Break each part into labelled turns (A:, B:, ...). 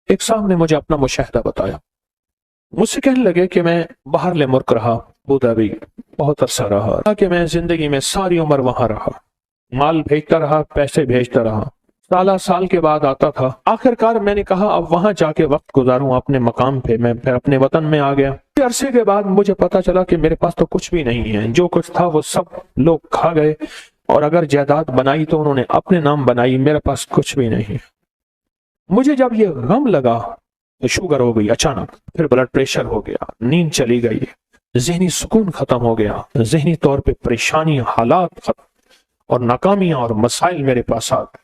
A: एक साहब ने मुझे अपना मुशाहिदा बताया। मुझसे कहने लगे कि मैं बाहर ले मुल्क रहा, अबू धाबी बहुत अरसा रहा, कि मैं जिंदगी में सारी उम्र वहां रहा, माल भेजता रहा, पैसे भेजता रहा, साल के बाद आता था। आखिरकार मैंने कहा अब वहां जाके वक्त गुजारूं अपने मकाम पे। मैं फिर अपने वतन में आ गया। अरसे के बाद मुझे पता चला कि मेरे पास तो कुछ भी नहीं है, जो कुछ था वो सब लोग खा गए, और अगर जायदाद बनाई तो उन्होंने अपने नाम बनाई, मेरे पास कुछ भी नहीं। मुझे जब ये गम लगा तो शुगर हो गई अचानक, फिर ब्लड प्रेशर हो गया, नींद चली गई, जहनी सुकून खत्म हो गया, जहनी तौर पे परेशानी, हालात खत्म, और नाकामियां और मसाइल मेरे पास आ गए,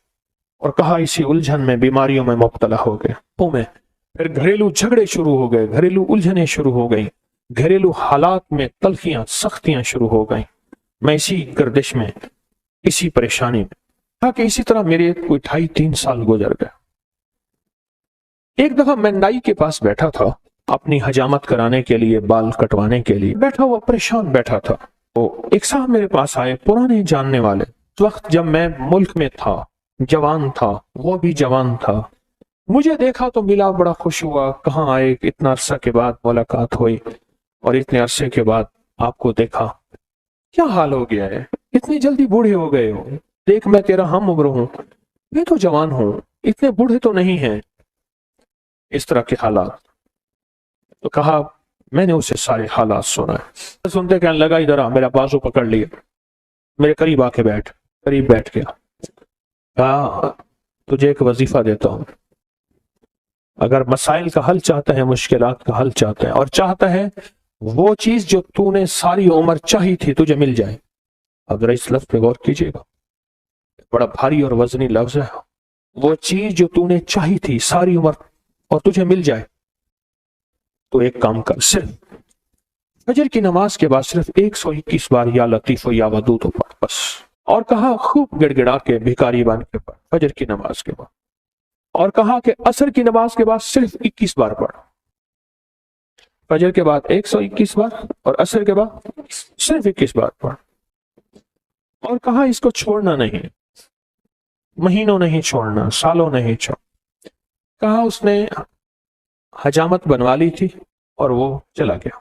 A: और कहा इसी उलझन में, बीमारियों में मुब्तला हो गए। में फिर घरेलू झगड़े शुरू हो गए, घरेलू उलझने शुरू हो गई, घरेलू हालात में तलखियां, सख्तियां शुरू हो गई। मैं इसी गर्दिश में, इसी परेशानी में था कि इसी तरह मेरे कोई 2.5-3 साल गुजर गए। एक दफा मैं नाई के पास बैठा था, अपनी हजामत कराने के लिए, बाल कटवाने के लिए बैठा हुआ, परेशान बैठा था। तो एक साहब मेरे पास आए, पुराने जानने वाले। उस वक्त जब मैं मुल्क में था, जवान था, वो भी जवान था। मुझे देखा तो मिला, बड़ा खुश हुआ। कहाँ आए, इतना अरसा के बाद मुलाकात हुई, और इतने अरसे के बाद आपको देखा, क्या हाल हो गया है, इतनी जल्दी बूढ़े हो गए हो। देख मैं तेरा हम उम्र हूं, मैं तो जवान हूं, इतने बूढ़े तो नहीं हैं। इस तरह के हालात। तो कहा, मैंने उसे सारे हालात सुना है। सुनते कहने लगा, इधर आ, मेरा बाजू पकड़ लिया, मेरे करीब आके बैठ। करीब बैठ गया। कहा, तुझे एक वजीफा देता हूं, अगर मसाइल का हल चाहता है, मुश्किलात का हल चाहता है, और चाहता है वो चीज जो तूने सारी उम्र चाही थी तुझे मिल जाए। अब जरा इस लफ्ज पे गौर कीजिएगा, बड़ा भारी और वजनी लफ्ज है। वो चीज जो तूने चाही थी सारी उम्र और तुझे मिल जाए, तो एक काम कर, सिर्फ फजर की नमाज के बाद सिर्फ 121 बार या लतीफ या वदूद पढ़ बस। और कहा, खूब गिड़गिड़ा के, भिखारी बन के पढ़ फजर की नमाज के बाद। और कहा कि असर की नमाज के बाद सिर्फ 21 बार पढ़। फजर के बाद 121 बार और असर के बाद सिर्फ 21 बार पढ़। और कहा, इसको छोड़ना नहीं, महीनों नहीं छोड़ना, सालों नहीं छोड़। कहा, उसने हजामत बनवा ली थी और वो चला गया।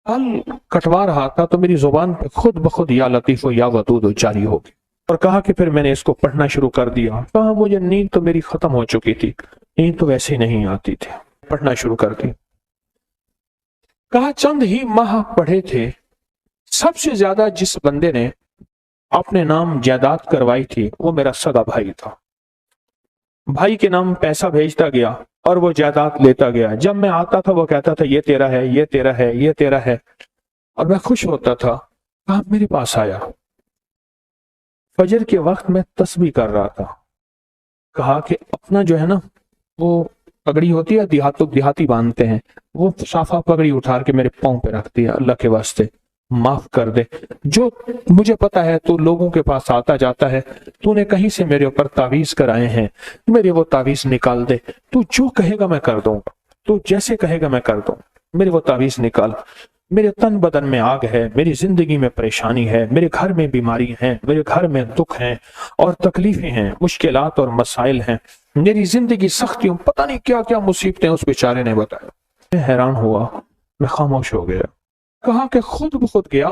A: बाल कटवा रहा था तो मेरी जुबान पे खुद बखुद या लतीफ या वदूद जारी हो गई। और कहा कि फिर मैंने इसको पढ़ना शुरू कर दिया। कहा, मुझे नींद तो मेरी खत्म हो चुकी थी, नींद तो वैसे ही नहीं आती थी, पढ़ना शुरू कर दी। कहा, चंद ही माह पढ़े थे, सबसे ज्यादा जिस बंदे ने अपने नाम जायदाद करवाई थी वो मेरा सगा भाई था। भाई के नाम पैसा भेजता गया और वो जायदाद लेता गया। जब मैं आता था वो कहता था ये तेरा है, ये तेरा है, ये तेरा है, और मैं खुश होता था। कहा, मेरे पास आया, फजर के वक्त मैं तस्बीह कर रहा था। कहा कि अपना जो है ना, वो पगड़ी होती है, देहाती बांधते हैं, वो साफा पगड़ी उठा के मेरे पांव पे रख दिया। अल्लाह के वास्ते माफ कर दे, जो मुझे पता है तू लोगों के पास आता जाता है, तूने कहीं से मेरे ऊपर तावीज कराए हैं, मेरे वो तावीज निकाल दे। तू जो कहेगा मैं कर दूंगा, तू जैसे कहेगा मैं कर दूं, मेरे वो तावीज निकाल। मेरे तन बदन में आग है, मेरी जिंदगी में परेशानी है, मेरे घर में बीमारी है, मेरे घर में दुख है और तकलीफें हैं, मुश्किलात और मसाइल हैं, मेरी जिंदगी सख्तियों, पता नहीं क्या क्या मुसीबतें उस बेचारे ने बताया। मैं हैरान हुआ, मैं खामोश हो गया। कहा कि खुद ब खुद गया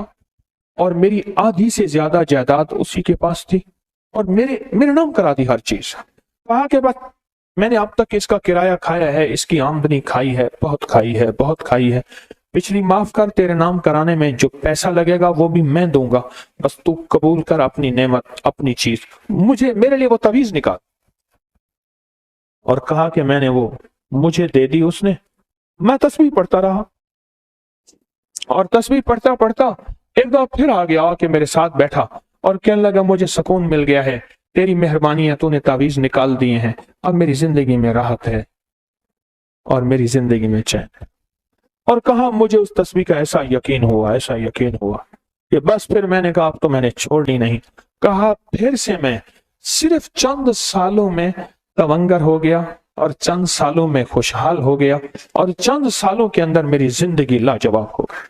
A: और मेरी आधी से ज्यादा जायदाद उसी के पास थी और मेरे नाम करा दी हर चीज। कहा कि बस मैंने अब तक इसका किराया खाया है, इसकी आमदनी खाई है, बहुत खाई है, बहुत खाई है। पिछली माफ कर, तेरे नाम कराने में जो पैसा लगेगा वो भी मैं दूंगा, बस तू कबूल कर अपनी नेमत, अपनी चीज, मेरे लिए वो तवीज निकाल। और कहा कि मैंने वो मुझे दे दी उसने। मैं तस्बीह पढ़ता रहा और तस्बीह पढ़ता पढ़ता एक दफा फिर आ गया कि मेरे साथ बैठा और कहने लगा, मुझे सुकून मिल गया है, तेरी मेहरबानी है, तूने तावीज निकाल दिए हैं, अब मेरी जिंदगी में राहत है और मेरी जिंदगी में चैन है। और कहा, मुझे उस तस्बीह का ऐसा यकीन हुआ, ऐसा यकीन हुआ कि बस फिर मैंने कहा अब तो मैंने छोड़नी नहीं। कहा, फिर से मैं सिर्फ चंद सालों में तवंगर हो गया और चंद सालों में खुशहाल हो गया और चंद सालों के अंदर मेरी जिंदगी लाजवाब हो गई।